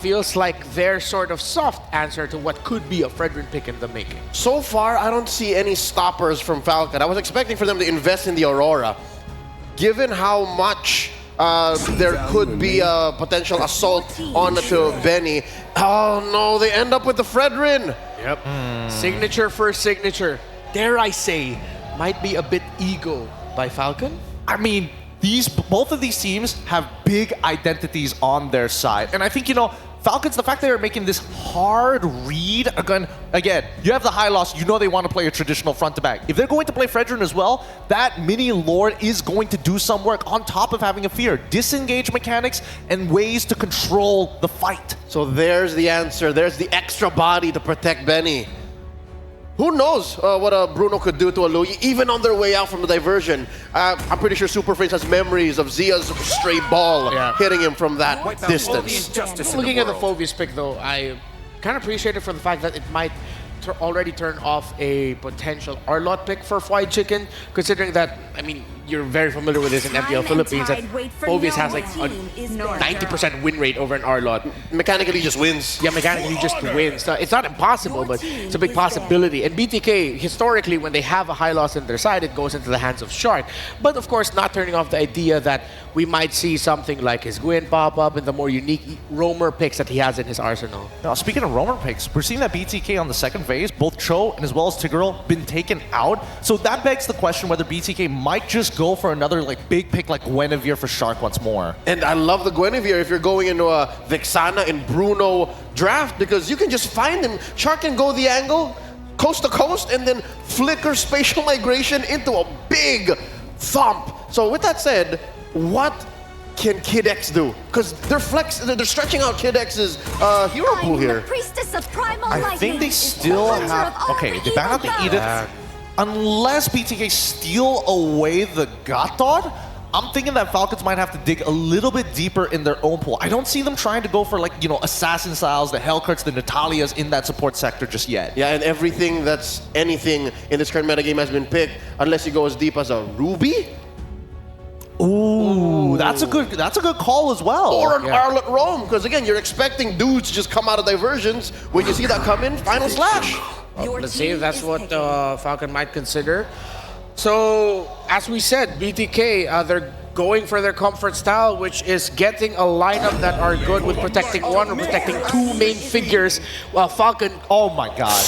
feels like their sort of soft answer to what could be a Fredrin pick in the making. So far, I don't see any stoppers from Falcon. I was expecting for them to invest in the Aurora. Given how much there could be a potential assault onto Benny. Oh no, they end up with the Fredrin. Yep. Signature for signature. Dare I say, might be a bit ego by Falcon? I mean, both of these teams have big identities on their side. And I think, Falcons, the fact that they're making this hard read, again, you have the high loss, you know they want to play a traditional front to back. If they're going to play Fredrin as well, that mini Lord is going to do some work on top of having a fear. Disengage mechanics and ways to control the fight. So there's the answer. There's the extra body to protect Benny. Who knows what Bruno could do to a Louis, even on their way out from the diversion. I'm pretty sure Superface has memories of Zia's stray ball hitting him from that distance. Looking at the Phoveus pick, though, I kind of appreciate it for the fact that it might already turn off a potential Arlot pick for Fried Chicken, considering that, I mean, you're very familiar with this in MPL Philippines, that Phoveus has like a 90% win rate over an Arlot. Mechanically just wins. Yeah, mechanically just wins. It's not impossible, but it's a big possibility. And BTK, historically, when they have a high loss on their side, it goes into the hands of Shark. But of course, not turning off the idea that we might see something like his Gwyn pop up in the more unique roamer picks that he has in his arsenal. Now, speaking of roamer picks, we're seeing that BTK on the second phase, both Cho and as well as Tigreal, been taken out. So that begs the question whether BTK might just go for another big pick like Guinevere for Shark once more. And I love the Guinevere if you're going into a Vexana and Bruno draft, because you can just find him. Shark can go the angle, coast to coast, and then flicker spatial migration into a big thump. So with that said, what can Kid X do? Because they're stretching out Kid X's hero pool here. I think they still have... Okay, they back out the Edith. Unless BTK steal away the Gothard, I'm thinking that Falcons might have to dig a little bit deeper in their own pool. I don't see them trying to go for Assassin Styles, the Hellcuts, the Natalias in that support sector just yet. Yeah, and everything that's anything in this current metagame has been picked, unless you go as deep as a Ruby. Ooh, that's a good call as well. Or an Arlet Roam, because again, you're expecting dudes to just come out of diversions. When you see that come in, Final Slash. Let's see if that's what Falcon might consider. So, as we said, BTK, they're going for their comfort style, which is getting a lineup that are good with protecting one or protecting two main figures, while Falcon... Oh my god.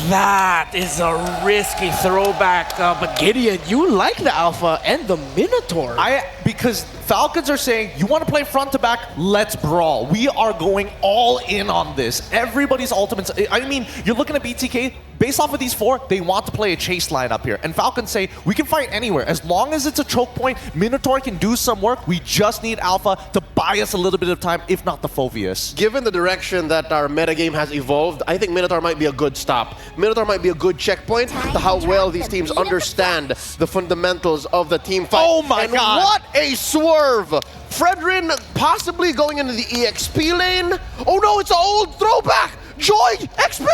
That is a risky throwback, but Gideon, you like the Alpha and the Minotaur. Because Falcons are saying, you want to play front to back, let's brawl. We are going all in on this. Everybody's ultimates. I mean, you're looking at BTK, based off of these four, they want to play a chase lineup here. And Falcons say, we can fight anywhere. As long as it's a choke point, Minotaur can do some work. We just need Alpha to buy us a little bit of time, if not the Phoveus. Given the direction that our metagame has evolved, I think Minotaur might be a good stop. Minotaur might be a good checkpoint to how well these teams understand the fundamentals of the team fight. Oh my god! What a swerve! Fredrin possibly going into the EXP lane. Oh no, it's an old throwback! Joy XP!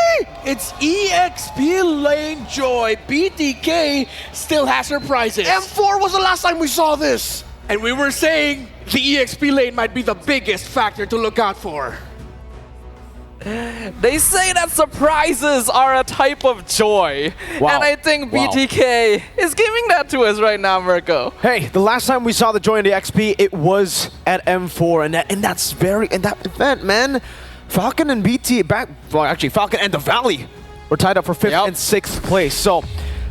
It's EXP lane Joy. BTK still has surprises. M4 was the last time we saw this. And we were saying the EXP lane might be the biggest factor to look out for. They say that surprises are a type of joy. Wow. And I think BTK is giving that to us right now, Mirko. Hey, the last time we saw the joy in the XP, it was at M4, and that event, man. Falcon and Falcon and the Valley were tied up for 5th and 6th place. So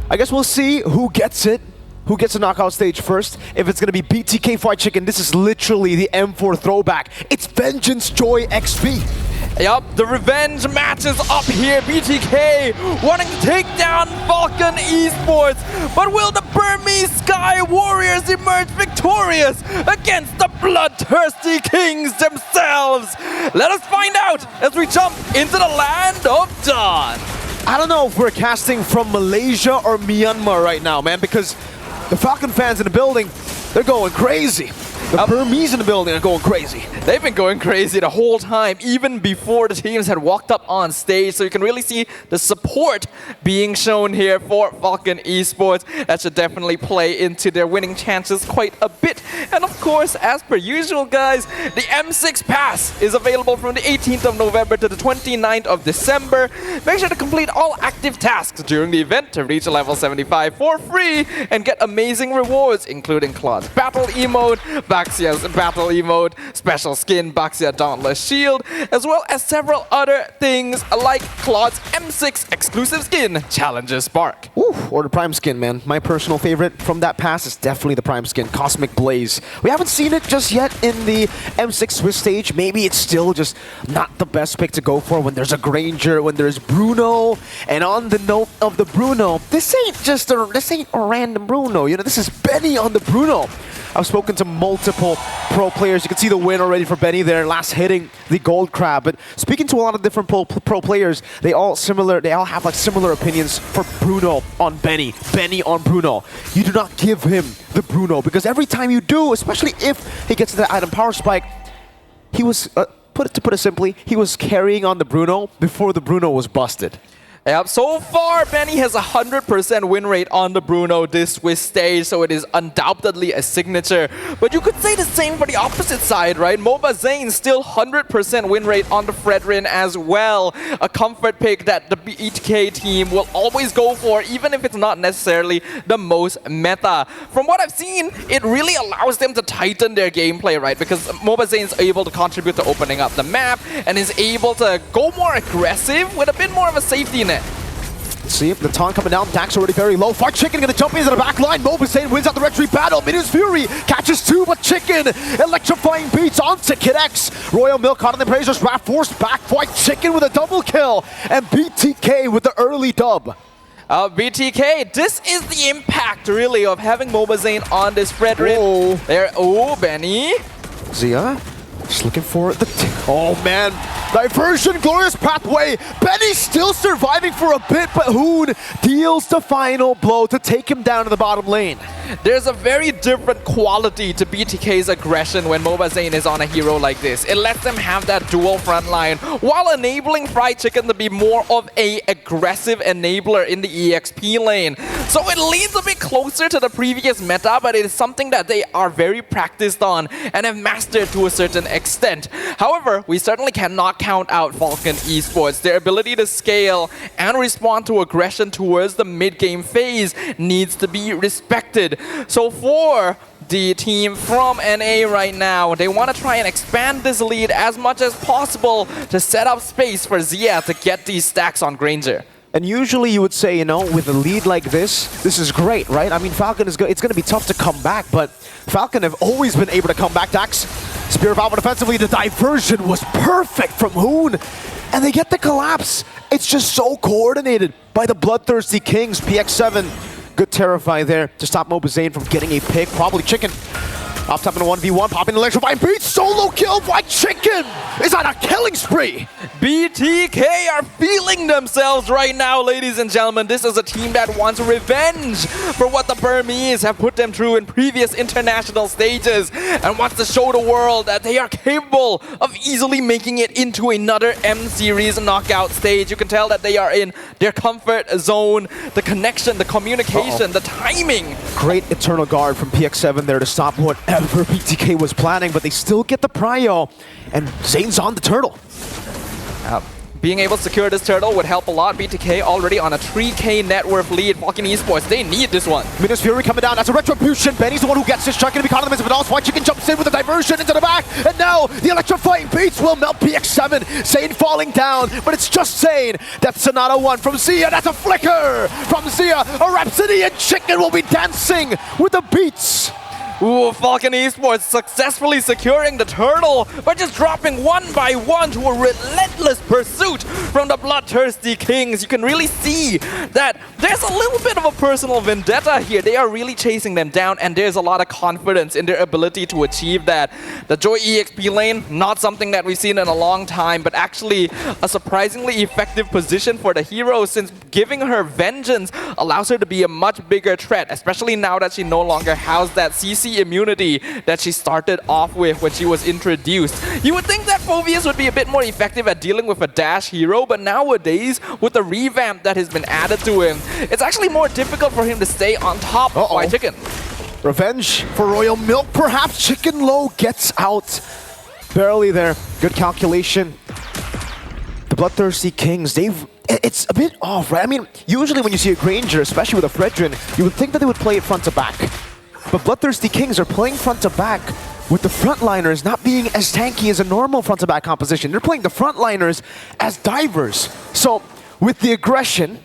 I guess we'll see who gets it. Who gets the knockout stage first? If it's going to be BTK Fried Chicken, this is literally the M4 throwback. It's Vengeance Joy XP. Yup, the revenge match is up here. BTK wanting to take down Falcon Esports. But will the Burmese Sky Warriors emerge victorious against the bloodthirsty kings themselves? Let us find out as we jump into the land of Dawn. I don't know if we're casting from Malaysia or Myanmar right now, man, because the Falcon fans in the building, they're going crazy. The Burmese in the building are going crazy. They've been going crazy the whole time, even before the teams had walked up on stage. So you can really see the support being shown here for Falcon Esports. That should definitely play into their winning chances quite a bit. And of course, as per usual, guys, the M6 Pass is available from the 18th of November to the 29th of December. Make sure to complete all active tasks during the event to reach level 75 for free and get amazing rewards, including Claude's Battle Emote, Baxia's Battle Emote, special skin Baxia Dauntless Shield, as well as several other things like Claude's M6 exclusive skin, Challenger Spark. Ooh, or the Prime skin, man. My personal favorite from that pass is definitely the Prime skin, Cosmic Blaze. We haven't seen it just yet in the M6 Swiss stage. Maybe it's still just not the best pick to go for when there's a Granger, when there's Bruno. And on the note of the Bruno, this ain't a random Bruno. You know, this is Benny on the Bruno. I've spoken to multiple pro players. You can see the win already for Benny there, last hitting the gold crab. But speaking to a lot of different pro players, they all have like similar opinions for Bruno on Benny, Benny on Bruno. You do not give him the Bruno because every time you do, especially if he gets to the item power spike, he was, to put it simply, he was carrying on the Bruno before the Bruno was busted. Yep, so far, Benny has a 100% win rate on the Bruno this Swiss stage, so it is undoubtedly a signature. But you could say the same for the opposite side, right? MOBA Zane still 100% win rate on the Fredrin as well. A comfort pick that the BTK team will always go for, even if it's not necessarily the most meta. From what I've seen, it really allows them to tighten their gameplay, right? Because MOBA Zane is able to contribute to opening up the map and is able to go more aggressive with a bit more of a safety net. See, the taunt coming down, Dax already very low. Fried Chicken gonna jump into the back line. Mobisane wins out the retreat battle. Minions Fury catches two, but Chicken electrifying beats onto Kid X. Royal Milk caught in the Brazers, Rat forced back. Fried Chicken with a double kill, and BTK with the early dub. BTK, this is the impact, really, of having Mobazane on this Fredrin. Whoa. There, oh, Benny. Zia, just looking for the... Oh, man. Diversion, glorious pathway. Benny still surviving for a bit, but Hoon deals the final blow to take him down to the bottom lane. There's a very different quality to BTK's aggression when Mobazane is on a hero like this. It lets them have that dual front line while enabling Fried Chicken to be more of a aggressive enabler in the EXP lane. So it leads a bit closer to the previous meta, but it is something that they are very practiced on and have mastered to a certain extent. However, we certainly cannot count out Falcon Esports. Their ability to scale and respond to aggression towards the mid-game phase needs to be respected. So for the team from NA right now, they want to try and expand this lead as much as possible to set up space for Zia to get these stacks on Granger. And usually you would say, you know, with a lead like this is great, right? I mean, Falcon is it's going to be tough to come back, but Falcon have always been able to come back. Dax, Spear of Alpha defensively, the diversion was perfect from Hoon, and they get the collapse. It's just so coordinated by the Bloodthirsty Kings, PX7. Good Terrify there to stop Mobazane from getting a pick. Probably Chicken. Off top in a 1v1, popping electrifying beat, solo kill by Chicken! Is on a killing spree! BTK are feeling themselves right now, ladies and gentlemen. This is a team that wants revenge for what the Burmese have put them through in previous international stages and wants to show the world that they are capable of easily making it into another M-Series knockout stage. You can tell that they are in their comfort zone, the connection, the communication, the timing. Great Eternal Guard from PX7 there to stop whatever BTK was planning, but they still get the prio, and Zane's on the turtle. Being able to secure this turtle would help a lot. BTK already on a 3K net worth lead. Falcon Esports, they need this one. Minions Fury coming down. That's a retribution. Benny's the one who gets this shot. Going to be caught in the midst of it all. White Chicken jumps in with a diversion into the back. And now the electrifying beats will melt PX7. Zane falling down, but it's just Zane. That's Sonata 1 from Zia. That's a flicker from Zia. A Rhapsody, and Chicken will be dancing with the beats. Ooh, Falcon Esports successfully securing the turtle by just dropping one by one to a relentless pursuit from the Bloodthirsty Kings. You can really see that there's a little bit of a personal vendetta here. They are really chasing them down, and there's a lot of confidence in their ability to achieve that. The Joy EXP lane, not something that we've seen in a long time, but actually a surprisingly effective position for the hero, since giving her vengeance allows her to be a much bigger threat, especially now that she no longer has that CC spicy immunity that she started off with when she was introduced. You would think that Phoveus would be a bit more effective at dealing with a dash hero, but nowadays, with the revamp that has been added to him, it's actually more difficult for him to stay on top of White Chicken. Revenge for Royal Milk, perhaps. Chicken Low gets out. Barely there. Good calculation. The Bloodthirsty Kings, it's a bit off, right? I mean, usually when you see a Granger, especially with a Fredrin, you would think that they would play it front to back. But Bloodthirsty Kings are playing front to back with the frontliners not being as tanky as a normal front to back composition. They're playing the frontliners as divers. So with the aggression,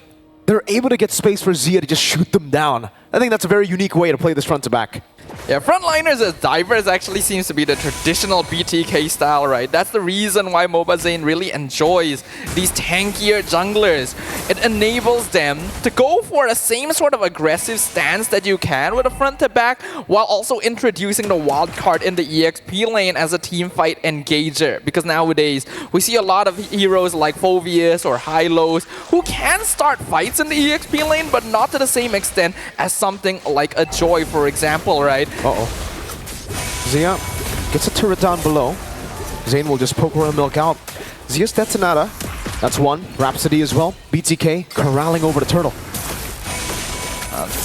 they're able to get space for Xia to just shoot them down. I think that's a very unique way to play this front to back. Yeah, frontliners as divers actually seems to be the traditional BTK style, right? That's the reason why MobaZane really enjoys these tankier junglers. It enables them to go for the same sort of aggressive stance that you can with a front to back, while also introducing the wild card in the EXP lane as a team fight engager. Because nowadays, we see a lot of heroes like Phoveus or Hylos who can start fights in the EXP lane, but not to the same extent as something like a Joy, for example, right? Uh-oh. Xia gets a turret down below. Zane will just poke Royal Milk out. Xia's Detonata. That's one. Rhapsody as well. BTK corralling over the turtle.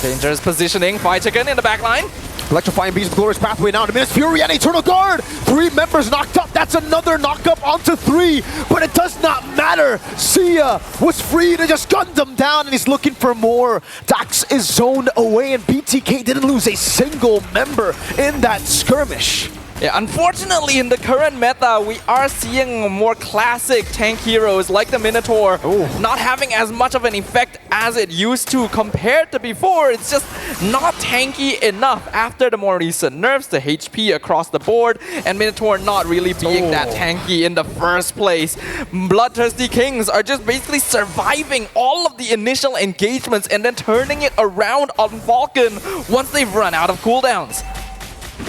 Dangerous positioning. White Chicken in the back line. Electrifying Beast, Glorious Pathway now to Miss Fury and Eternal Guard. 3 members knocked up. That's another knockup onto 3. But it does not matter. Xia was free to just gun them down, and he's looking for more. Dax is zoned away, and BTK didn't lose a single member in that skirmish. Yeah, unfortunately, in the current meta, we are seeing more classic tank heroes like the Minotaur not having as much of an effect as it used to compared to before. It's just not tanky enough after the more recent nerfs, the HP across the board, and Minotaur not really being that tanky in the first place. Bloodthirsty Kings are just basically surviving all of the initial engagements and then turning it around on Falcon once they've run out of cooldowns.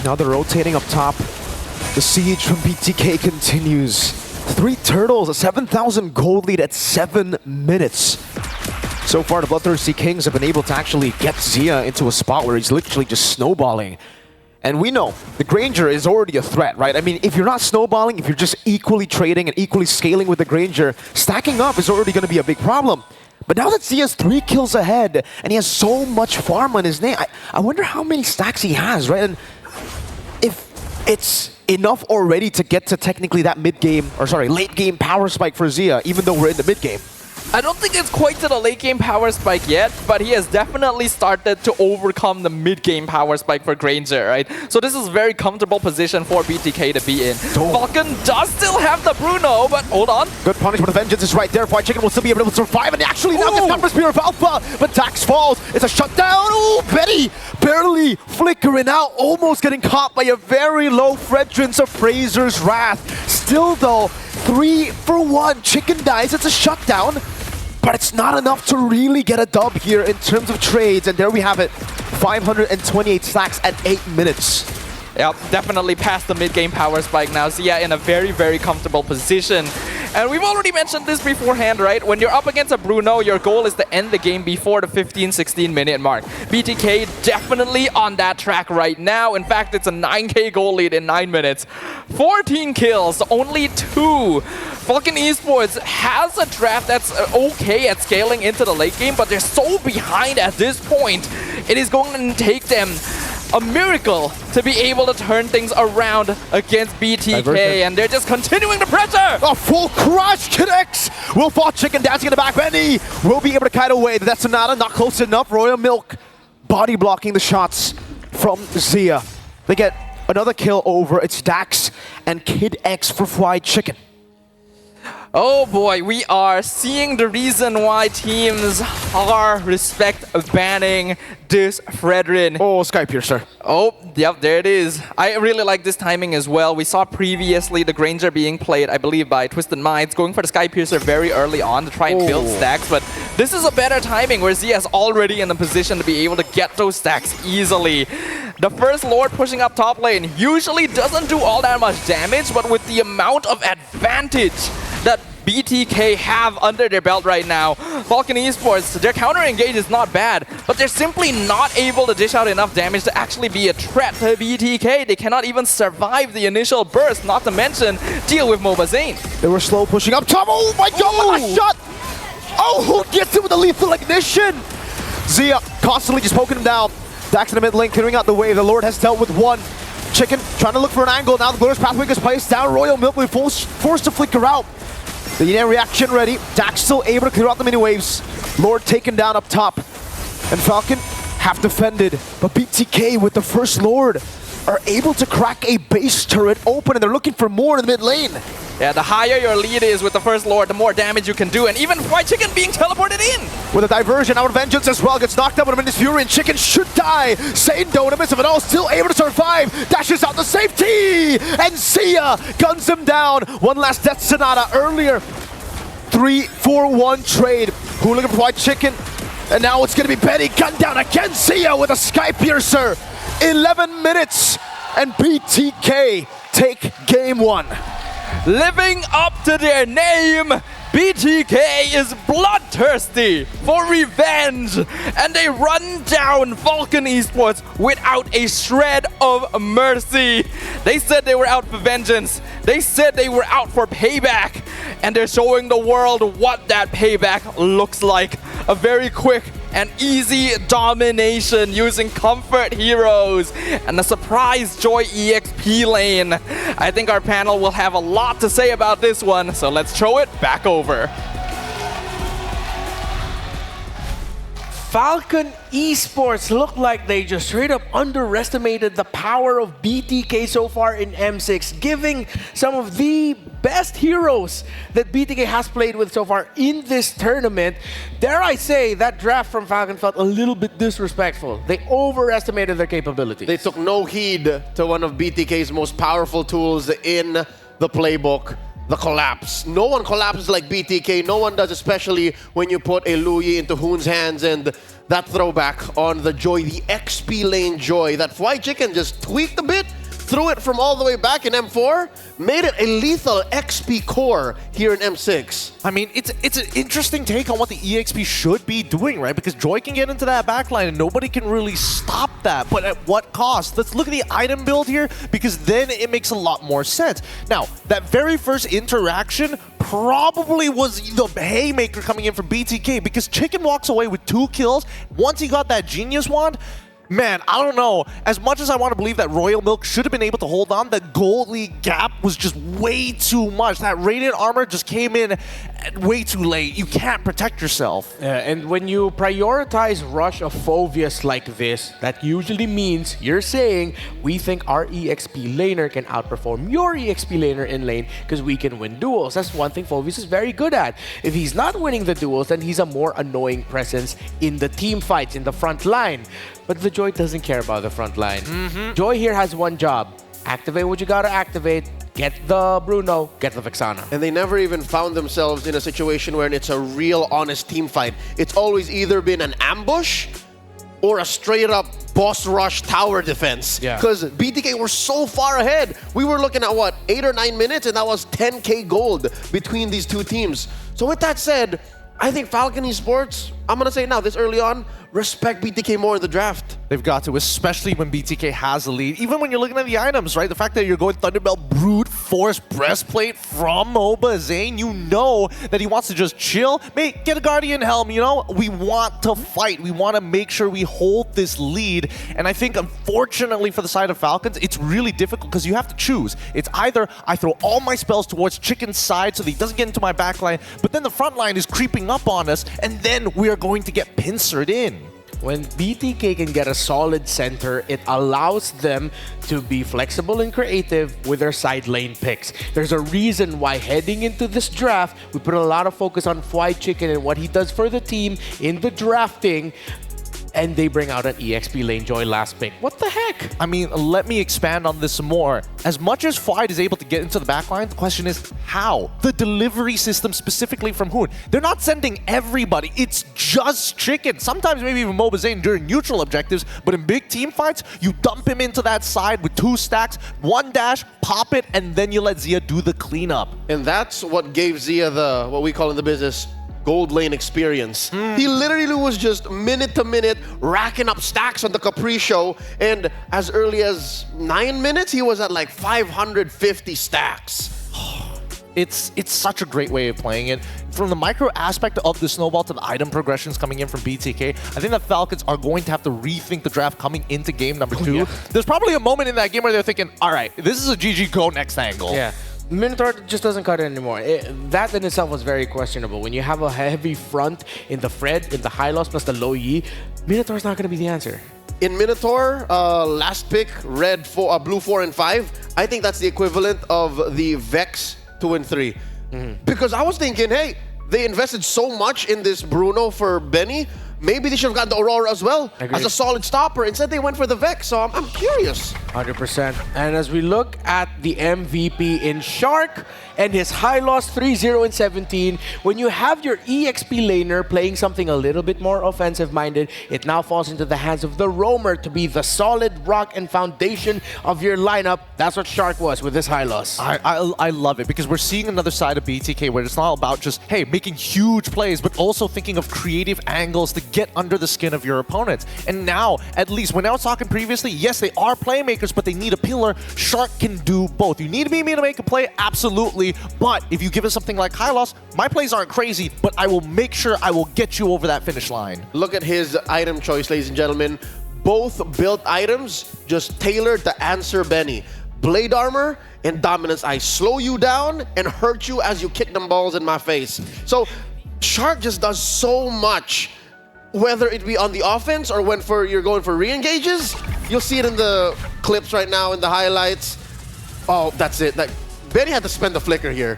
Now they're rotating up top. The siege from BTK continues. 3 turtles, a 7,000 gold lead at 7 minutes. So far, the Bloodthirsty Kings have been able to actually get Xia into a spot where he's literally just snowballing. And we know the Granger is already a threat, right? I mean, if you're not snowballing, if you're just equally trading and equally scaling with the Granger, stacking up is already going to be a big problem. But now that Xia's 3 kills ahead, and he has so much farm on his name, I wonder how many stacks he has, right? And if it's enough already to get to technically that late game power spike for Xia, even though we're in the mid game. I don't think it's quite to the late game power spike yet, but he has definitely started to overcome the mid game power spike for Granger, right? So this is a very comfortable position for BTK to be in. Falcon does still have the Bruno, but hold on. Good punishment of vengeance is right there. White Chicken will still be able to survive, and actually now gets Number Spear of Alpha, but Dax falls. It's a shutdown. Ooh, Betty barely flickering out, almost getting caught by a very low Fredrin's of Fraser's Wrath. Still though, 3 for 1. Chicken dies. It's a shutdown. But it's not enough to really get a dub here in terms of trades. And there we have it. 528 stacks at 8 minutes. Yep, definitely past the mid-game power spike now. Xia in a very, very comfortable position. And we've already mentioned this beforehand, right? When you're up against a Bruno, your goal is to end the game before the 15-16 minute mark. BTK definitely on that track right now. In fact, it's a 9k goal lead in 9 minutes. 14 kills, only 2. Falcon Esports has a draft that's okay at scaling into the late game, but they're so behind at this point. It is going to take them a miracle to be able to turn things around against BTK, and they're just continuing the pressure! A full crush connects! Will fall Chicken dancing in the back. Benny will be able to kite away. That's Sonata, not close enough. Royal Milk body blocking the shots from Xia. They get another kill over. It's Dax and Kid X for Fried Chicken. Oh boy, we are seeing the reason why teams are respect banning this Fredrin. Oh, Sky Piercer. Oh, yep, there it is. I really like this timing as well. We saw previously the Granger being played, I believe, by Twisted Minds, going for the Sky Piercer very early on to try and build stacks, but this is a better timing where Xia is already in a position to be able to get those stacks easily. The first Lord pushing up top lane usually doesn't do all that much damage, but with the amount of advantage that BTK have under their belt right now. Falcon Esports, their counter engage is not bad, but they're simply not able to dish out enough damage to actually be a threat to BTK. They cannot even survive the initial burst, not to mention deal with Mobazane. They were slow pushing up top. Oh my god, what a shot! Oh, who gets it with the lethal ignition? Zia constantly just poking him down. Dax in the mid lane, clearing out the wave. The Lord has dealt with one. Chicken trying to look for an angle. Now the Glorious Pathway is placed down. Royal Milk will be forced to flicker out. The Yin reaction ready. Dax still able to clear out the mini waves. Lord taken down up top. And Falcon half defended. But BTK with the first Lord are able to crack a base turret open, and they're looking for more in the mid lane. Yeah, the higher your lead is with the first Lord, the more damage you can do. And even White Chicken being teleported in. With a diversion, out of Vengeance as well. Gets knocked out with a Minus Fury, and Chicken should die. Sane don't miss of it all, still able to survive. Dashes out to safety! And Sia guns him down. One last Death Sonata earlier. 3-4-1 trade. Who looking for White Chicken? And now it's going to be Betty. Gun down again. Sia with a Sky Piercer. 11 minutes. And BTK take game one. Living up to their name, BTK is bloodthirsty for revenge, and they run down Falcon Esports without a shred of mercy. They said they were out for vengeance. They said they were out for payback, and they're showing the world what that payback looks like. A very quick and easy domination using comfort heroes and a surprise Joy EXP lane. I think our panel will have a lot to say about this one, so let's throw it back over. Falcon Esports look like they just straight up underestimated the power of BTK so far in M6, giving some of the best heroes that BTK has played with so far in this tournament. Dare I say, that draft from Falcon felt a little bit disrespectful. They overestimated their capabilities. They took no heed to one of BTK's most powerful tools in the playbook, the collapse. No one collapses like BTK. No one does, especially when you put a Louis into Hoon's hands, and that throwback on the Joy, the XP lane Joy, that White Chicken just tweaked a bit, threw it from all the way back in M4, made it a lethal XP core here in M6. I mean, it's an interesting take on what the EXP should be doing, right? Because Joy can get into that backline and nobody can really stop that. But at what cost? Let's look at the item build here, because then it makes a lot more sense. Now, that very first interaction probably was the haymaker coming in from BTK, because Chicken walks away with 2 kills. Once he got that Genius Wand, man, I don't know. As much as I want to believe that Royal Milk should have been able to hold on, the Gold League gap was just way too much. That Radiant Armor just came in way too late. You can't protect yourself. Yeah, and when you prioritize rush of Phoveus like this, that usually means you're saying, we think our EXP laner can outperform your EXP laner in lane because we can win duels. That's one thing Phoveus is very good at. If he's not winning the duels, then he's a more annoying presence in the team fights, in the front line. But the Joy doesn't care about the front line. Joy here has one job. Activate what you gotta activate. Get the Bruno, get the Vexana. And they never even found themselves in a situation where it's a real, honest team fight. It's always either been an ambush or a straight-up boss rush tower defense. Yeah. Because BTK were so far ahead. We were looking at, what, 8 or 9 minutes, and that was 10K gold between these two teams. So with that said, I think Falcon Esports, I'm going to say now, this early on, respect BTK more in the draft. They've got to, especially when BTK has the lead. Even when you're looking at the items, right? The fact that you're going Thunderbelt Brute Force Breastplate from Mobazane, you know that he wants to just chill. Get a Guardian Helm, you know? We want to fight. We want to make sure we hold this lead. And I think, unfortunately, for the side of Falcons, it's really difficult because you have to choose. It's either I throw all my spells towards Chicken's side so that he doesn't get into my backline, but then the front line is creeping up on us, and then we are going to get pincered in. When BTK can get a solid center, it allows them to be flexible and creative with their side lane picks. There's a reason why heading into this draft, we put a lot of focus on White Chicken and what he does for the team in the drafting. and they bring out an EXP lane Joy last pick. What the heck? I mean, let me expand on this some more. As much as Fwide is able to get into the backline, the question is how? The delivery system specifically from Hoon. They're not sending everybody. It's just Chicken. Sometimes maybe even Mobazane during neutral objectives, but in big team fights, you dump him into that side with 2 stacks, 1 dash, pop it, and then you let Zia do the cleanup. And that's what gave Zia the, what we call in the business, gold lane experience. He literally was just minute to minute racking up stacks on the Capri show, and as early as 9 minutes, he was at like 550 stacks. It's such a great way of playing it. From the micro aspect of the snowball to the item progressions coming in from BTK, I think the Falcons are going to have to rethink the draft coming into game number 2. yeah. There's probably a moment in that game where they're thinking, all right, this is a GG go next angle. Yeah. Minotaur just doesn't cut it anymore. That in itself was very questionable. When you have a heavy front in the Fred, in the high loss plus the low Yi, Minotaur's not going to be the answer. In Minotaur, last pick, red 4, blue 4 and 5, I think that's the equivalent of the Vex 2 and 3. Because I was thinking, hey, they invested so much in this Bruno for Benny, maybe they should have got the Aurora as well as a solid stopper. Instead, they went for the Vex, so I'm curious. 100%. And as we look at the MVP in Shark and his high loss 3-0 in 17, when you have your EXP laner playing something a little bit more offensive-minded, it now falls into the hands of the Roamer to be the solid rock and foundation of your lineup. That's what Shark was with this high loss. I love it because we're seeing another side of BTK where it's not about just, hey, making huge plays, but also thinking of creative angles to get under the skin of your opponents. And now, at least, when I was talking previously, yes, they are playmakers, but they need a pillar. Shark can do both. You need me to make a play? Absolutely. But if you give us something like high loss, my plays aren't crazy, but I will make sure I will get you over that finish line. Look at his item choice, ladies and gentlemen. Both built items just tailored to answer Benny. Blade armor and dominance. I slow you down and hurt you as you kick them balls in my face. So Shark just does so much, whether it be on the offense or when you're going for re-engages. You'll see it in the clips right now, in the highlights. Oh, that's it. Benny had to spend the flicker here.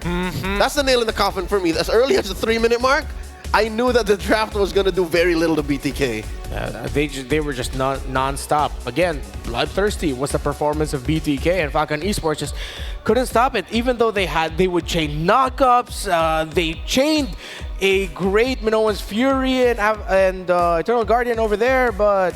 That's the nail in the coffin for me. As early as the 3-minute mark, I knew that the draft was going to do very little to BTK. They were just non-stop. Again, bloodthirsty was the performance of BTK, and Falcon Esports just couldn't stop it. Even though they would chain knockups, they chained a great Minoan's Fury and Eternal Guardian over there, but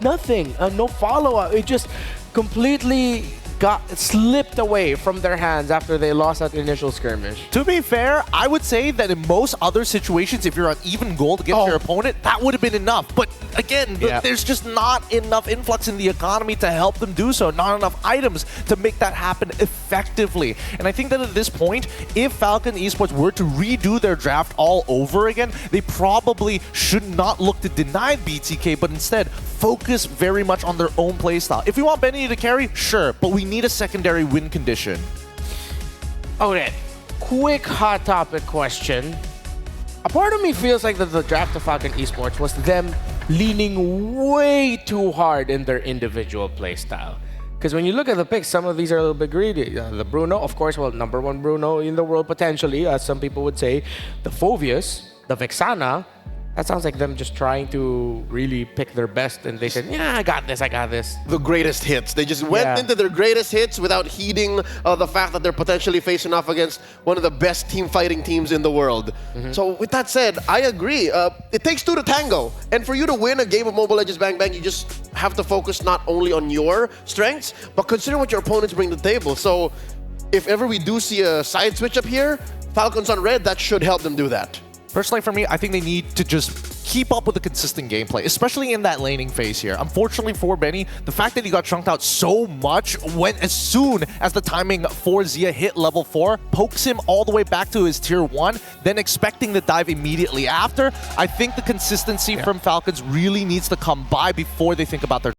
nothing, no follow-up. It just completely got slipped away from their hands after they lost that initial skirmish. To be fair, I would say that in most other situations, if you're on even gold against your opponent, that would have been enough. But again, there's just not enough influx in the economy to help them do so. Not enough items to make that happen effectively. And I think that at this point, if Falcon Esports were to redo their draft all over again, they probably should not look to deny BTK, but instead focus very much on their own playstyle. If we want Benny to carry, sure, but we need a secondary win condition. Okay, quick hot topic question. A part of me feels like that the draft of Falcon Esports was them leaning way too hard in their individual playstyle. Because when you look at the picks, some of these are a little bit greedy. The Bruno, of course, well, #1 Bruno in the world potentially, as some people would say. The Phoveus, the Vexana. That sounds like them just trying to really pick their best, and they said, yeah, I got this. The greatest hits. They just went into their greatest hits without heeding the fact that they're potentially facing off against one of the best team fighting teams in the world. So with that said, I agree. It takes 2 to tango. And for you to win a game of Mobile Legends Bang Bang, you just have to focus not only on your strengths, but consider what your opponents bring to the table. So if ever we do see a side switch up here, Falcons on red, that should help them do that. Personally, for me, I think they need to just keep up with the consistent gameplay, especially in that laning phase here. Unfortunately for Benny, the fact that he got chunked out so much when as soon as the timing for Zia hit level 4 pokes him all the way back to his tier 1, then expecting the dive immediately after. I think the consistency from Falcons really needs to come by before they think about their